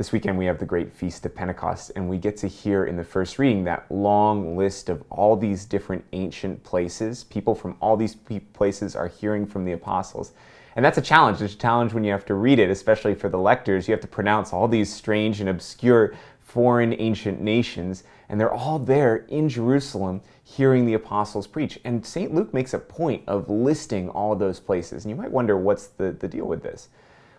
This weekend we have the great Feast of Pentecost, and we get to hear in the first reading that long list of all these different ancient places. People from all these places are hearing from the apostles. And that's a challenge. It's a challenge when you have to read it, especially for the lectors. You have to pronounce all these strange and obscure foreign ancient nations, and they're all there in Jerusalem hearing the apostles preach. And St. Luke makes a point of listing all of those places. And you might wonder, what's the deal with this?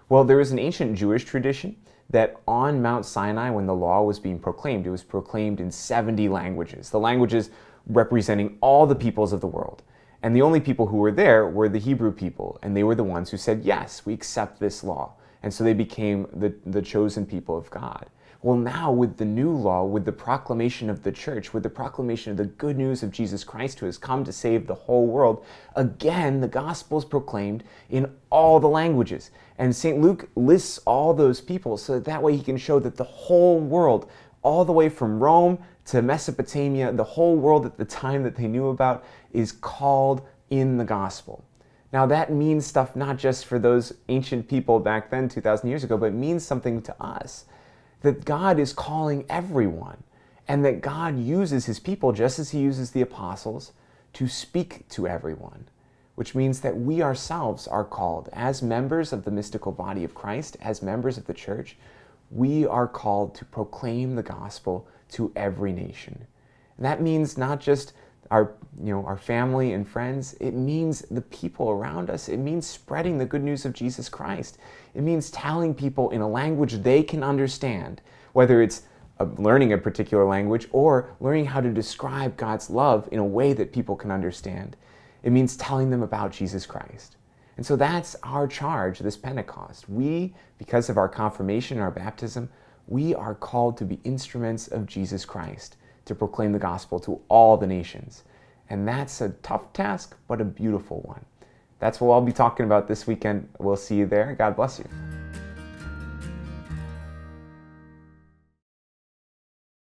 Well, there is an ancient Jewish tradition that on Mount Sinai, when the law was being proclaimed, it was proclaimed in 70 languages, the languages representing all the peoples of the world. And the only people who were there were the Hebrew people, and they were the ones who said, yes, we accept this law. And so they became the chosen people of God. Well, now with the new law, with the proclamation of the church, with the proclamation of the good news of Jesus Christ who has come to save the whole world, again, the gospel is proclaimed in all the languages. And St. Luke lists all those people so that way he can show that the whole world, all the way from Rome to Mesopotamia, the whole world at the time that they knew about, is called in the gospel. Now that means stuff not just for those ancient people back then, 2,000 years ago, but it means something to us. That God is calling everyone, and that God uses his people, just as he uses the apostles, to speak to everyone, which means that we ourselves are called, as members of the mystical body of Christ, as members of the church, we are called to proclaim the gospel to every nation. And that means not just our family and friends, it means the people around us. It means spreading the good news of Jesus Christ. It means telling people in a language they can understand, whether it's learning a particular language or learning how to describe God's love in a way that people can understand. It means telling them about Jesus Christ. And so that's our charge this Pentecost. We, because of our confirmation, our baptism, we are called to be instruments of Jesus Christ, to proclaim the gospel to all the nations. And that's a tough task, but a beautiful one. That's what I'll be talking about this weekend. We'll see you there. God bless you.